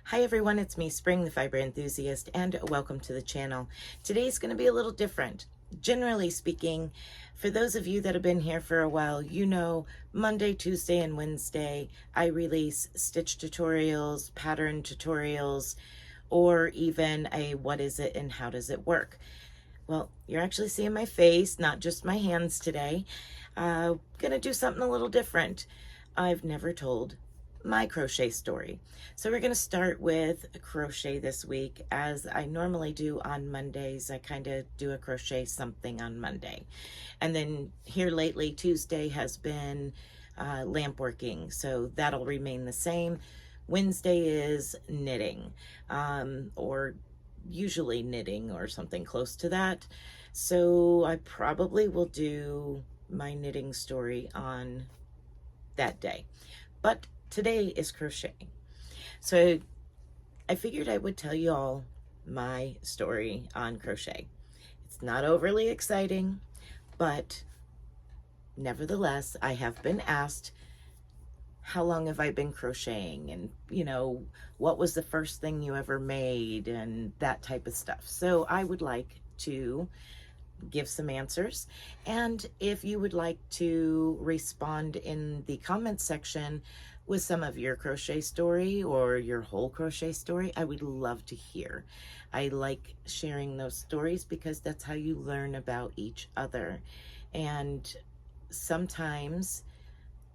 Hi everyone, it's me, Spring, the fiber enthusiast, and welcome to the channel. Today's going to be a little different. Generally speaking, for those of you that have been here for a while, you know Monday, Tuesday, and Wednesday I release stitch tutorials, pattern tutorials, or even a what is it and how does it work. Well, you're actually seeing my face, not just my hands today. Gonna do something a little different. I've never told my crochet story. So we're going to start with a crochet this week. As I normally do on Mondays, I kind of do a crochet something on Monday. And then here lately, Tuesday has been lamp working, so that'll remain the same. Wednesday is knitting, or usually knitting or something close to that. So I probably will do my knitting story on that day. But today is crocheting. So I figured I would tell you all my story on crochet. It's not overly exciting, but nevertheless, I have been asked, how long have I been crocheting? And, what was the first thing you ever made? And that type of stuff. So I would like to give some answers. And if you would like to respond in the comments section with some of your crochet story or your whole crochet story, I would love to hear. I like sharing those stories because that's how you learn about each other. And sometimes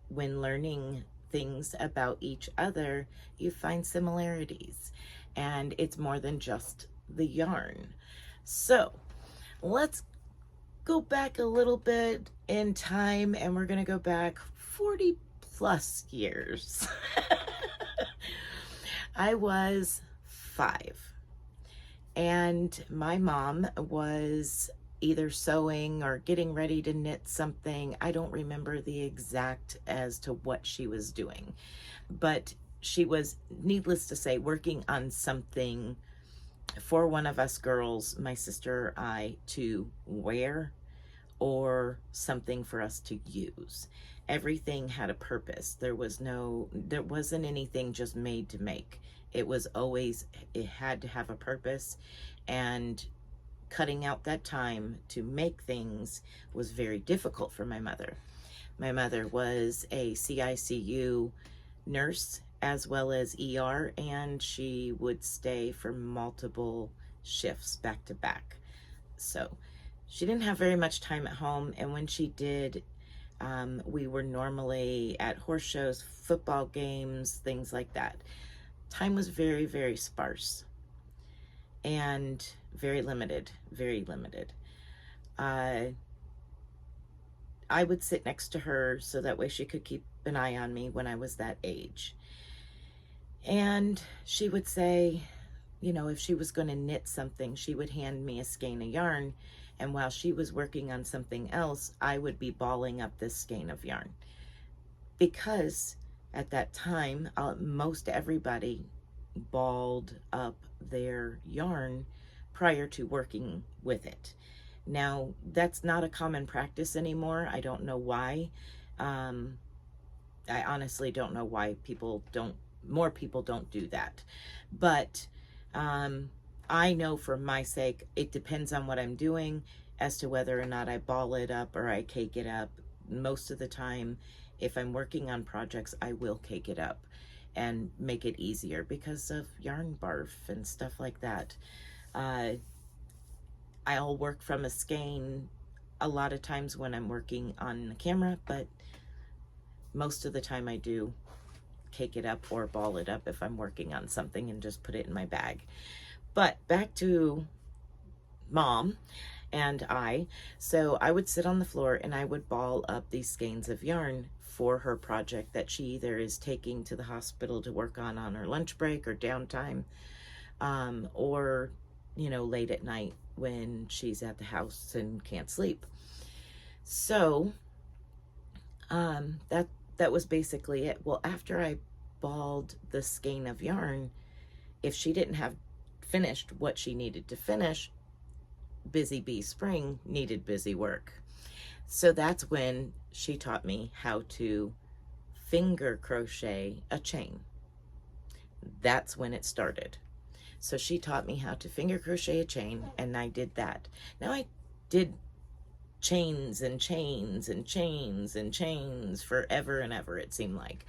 when learning things about each other, you find similarities, and it's more than just the yarn. So let's go back a little bit in time, and we're going to go back 40 plus years. I was 5, and my mom was either sewing or getting ready to knit something. I don't remember the exact as to what she was doing, but she was, needless to say, working on something for one of us girls, my sister or I, to wear or something for us to use. Everything had a purpose. There wasn't anything just made to make. It was always, it had to have a purpose, and cutting out that time to make things was very difficult for my mother. My mother was a CICU nurse as well as ER, and she would stay for multiple shifts back to back. So she didn't have very much time at home, and when she did, we were normally at horse shows, football games, things like that. Time was very, very sparse and very limited, very limited. I would sit next to her so that way she could keep an eye on me when I was that age. And she would say, if she was going to knit something, she would hand me a skein of yarn. And while she was working on something else, I would be balling up this skein of yarn. Because at that time, most everybody balled up their yarn prior to working with it. Now, that's not a common practice anymore. I don't know why. I honestly don't know why more people don't do that. But I know for my sake, it depends on what I'm doing as to whether or not I ball it up or I cake it up. Most of the time, if I'm working on projects, I will cake it up and make it easier because of yarn barf and stuff like that. I'll work from a skein a lot of times when I'm working on the camera, but most of the time I do cake it up or ball it up if I'm working on something and just put it in my bag. But back to Mom and I. So I would sit on the floor and I would ball up these skeins of yarn for her project that she either is taking to the hospital to work on her lunch break or downtime, or late at night when she's at the house and can't sleep. So that was basically it. Well, after I balled the skein of yarn, if she didn't have finished what she needed to finish, Busy Bee Spring needed busy work. So that's when she taught me how to finger crochet a chain. That's when it started. So she taught me how to finger crochet a chain, and I did that. Now I did chains and chains and chains and chains forever and ever, it seemed like.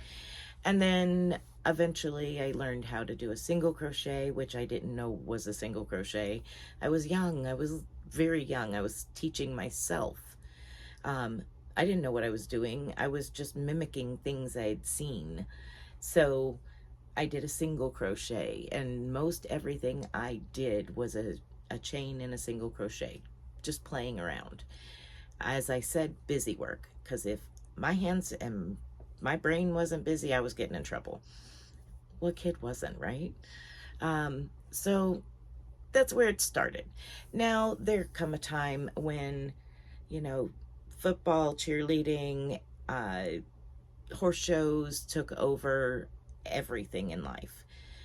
And then eventually I learned how to do a single crochet, which I didn't know was a single crochet. I was young. I was very young. I was teaching myself. I didn't know what I was doing. I was just mimicking things I had seen. So I did a single crochet, and most everything I did was a chain and a single crochet, just playing around. As I said, busy work, because if my hands and my brain wasn't busy, I was getting in trouble. What kid wasn't, right? So that's where it started. Now there come a time when, you know, football, cheerleading, horse shows took over everything in life.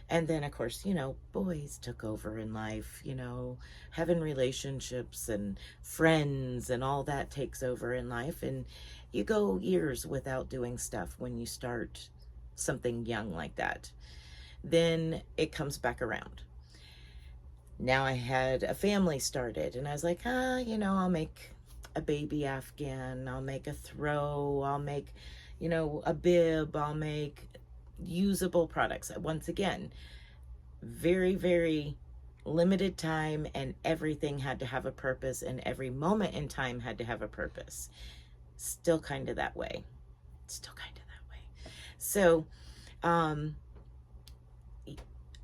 And then, of course, you know, boys took over in life, you know, having relationships and friends and all that takes over in life. And you go years without doing stuff when you start something young like that. Then it comes back around. Now I had a family started, and I was like, you know, I'll make a baby Afghan, I'll make a throw, I'll make, you know, a bib, I'll make usable products. Once again, very, very limited time, and everything had to have a purpose, and every moment in time had to have a purpose. Still kind of that way. Still kind of that way. So,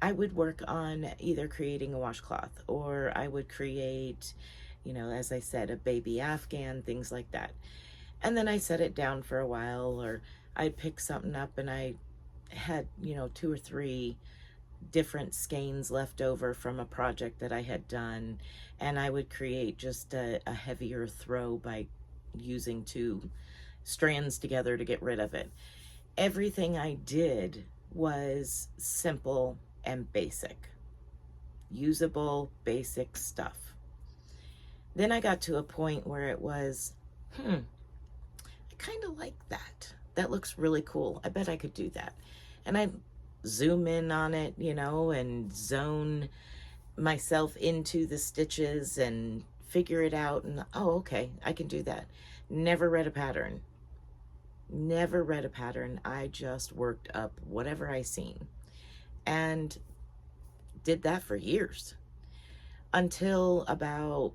I would work on either creating a washcloth, or I would create, you know, as I said, a baby Afghan, things like that. And then I set it down for a while, or I'd pick something up, and I had, you know, 2 or 3 different skeins left over from a project that I had done, and I would create just a heavier throw by using 2 strands together to get rid of it. Everything I did was simple and basic, usable, basic stuff. Then I got to a point where it was, I kind of like that. That looks really cool. I bet I could do that. And I zoom in on it, you know, and zone myself into the stitches and figure it out. And, oh, okay, I can do that. Never read a pattern. Never read a pattern. I just worked up whatever I seen. And did that for years. Until about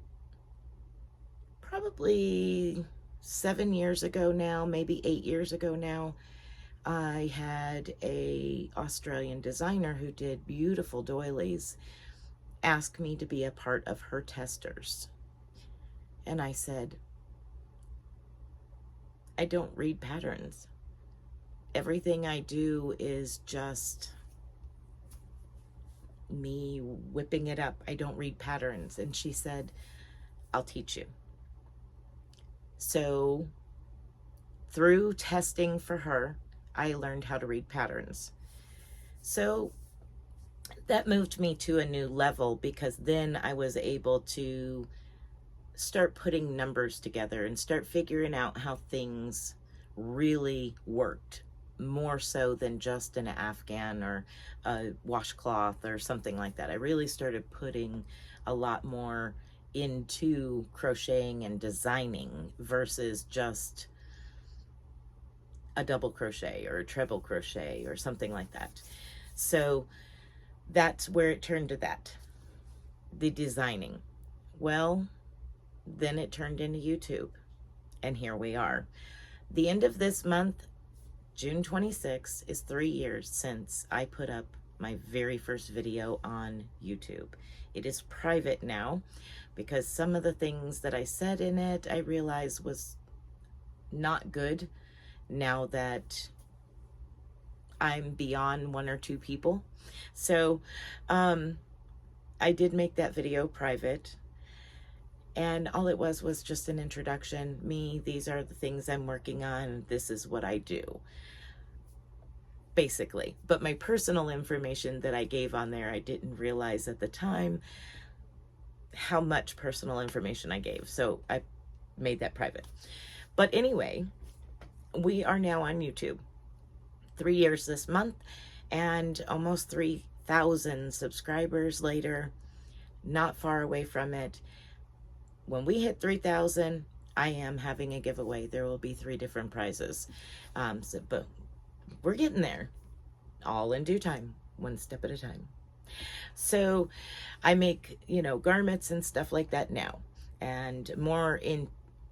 probably 7 years ago now, maybe 8 years ago now, I had a Australian designer who did beautiful doilies ask me to be a part of her testers. And I said, I don't read patterns. Everything I do is just me whipping it up. I don't read patterns. And she said, I'll teach you. So through testing for her, I learned how to read patterns. So that moved me to a new level, because then I was able to start putting numbers together and start figuring out how things really worked, more so than just an Afghan or a washcloth or something like that. I really started putting a lot more into crocheting and designing versus just a double crochet or a treble crochet or something like that. So that's where it turned to that, the designing. Well, then it turned into YouTube, and here we are. The end of this month, June 26th, is 3 years since I put up my very first video on YouTube. It is private now because some of the things that I said in it, I realized was not good now that I'm beyond 1 or 2 people. So I did make that video private, and all it was just an introduction. Me, these are the things I'm working on, this is what I do, basically. But my personal information that I gave on there, I didn't realize at the time how much personal information I gave, so I made that private. But anyway, we are now on YouTube. 3 years this month, And almost 3,000 subscribers later, not far away from it. When we hit 3,000, I am having a giveaway. There will be 3 different prizes. But we're getting there, all in due time, one step at a time. So I make, garments and stuff like that now, and more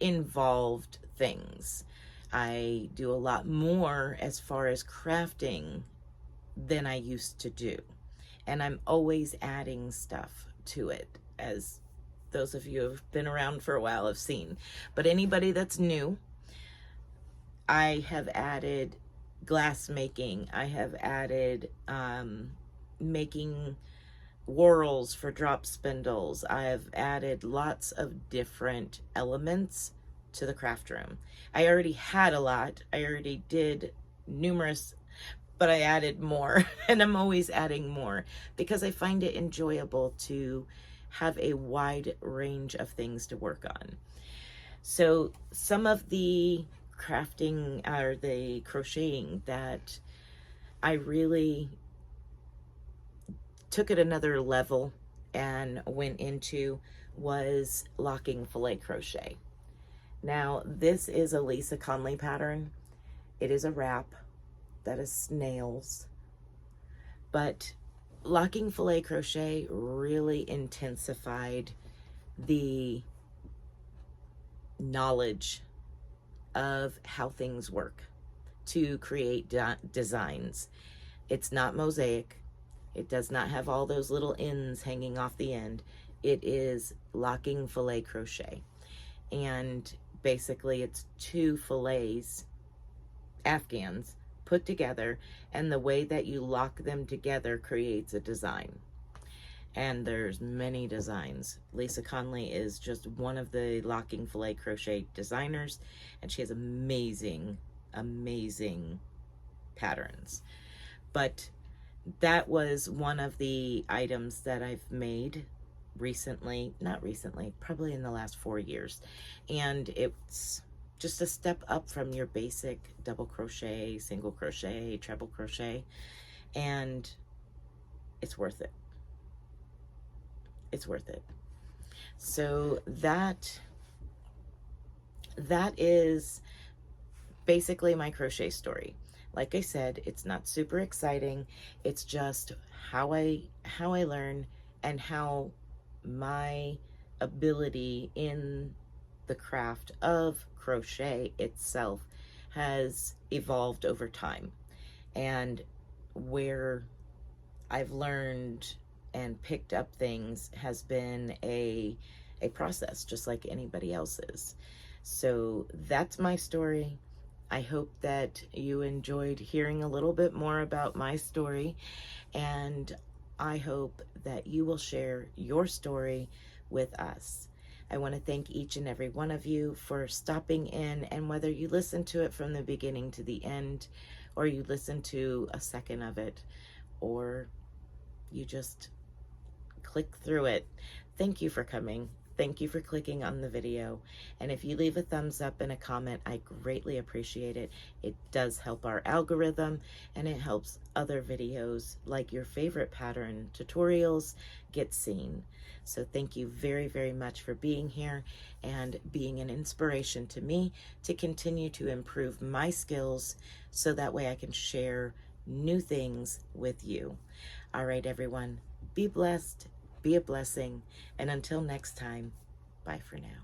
involved things. I do a lot more as far as crafting than I used to do. And I'm always adding stuff to it, as those of you who have been around for a while have seen. But anybody that's new, I have added glass making. I have added making whorls for drop spindles. I have added lots of different elements to the craft room. I already had a lot. I already did numerous, but I added more, and I'm always adding more because I find it enjoyable to have a wide range of things to work on. So some of the crafting or the crocheting that I really took it another level and went into was locking filet crochet. Now, this is a Lisa Conley pattern. It is a wrap that is snails, but locking filet crochet really intensified the knowledge of how things work to create designs. It's not mosaic. It does not have all those little ends hanging off the end. It is locking filet crochet. And basically it's 2 fillets, afghans, put together, and the way that you lock them together creates a design. And there's many designs. Lisa Conley is just one of the locking filet crochet designers, and she has amazing patterns. But that was one of the items that I've made recently, not recently, probably in the last 4 years. And it's just a step up from your basic double crochet, single crochet, treble crochet, and it's worth it. It's worth it. So that is basically my crochet story. Like I said, it's not super exciting. It's just how I learn and how my ability in the craft of crochet itself has evolved over time, and where I've learned and picked up things has been a process, just like anybody else's. So that's my story. I hope that you enjoyed hearing a little bit more about my story, and I hope that you will share your story with us. I want to thank each and every one of you for stopping in, and whether you listen to it from the beginning to the end, or you listen to a second of it, or you just click through it, thank you for coming. Thank you for clicking on the video. And if you leave a thumbs up and a comment, I greatly appreciate it. It does help our algorithm, and it helps other videos like your favorite pattern tutorials get seen. So thank you very, very much for being here and being an inspiration to me to continue to improve my skills so that way I can share new things with you. All right, everyone, be blessed. Be a blessing, and until next time, bye for now.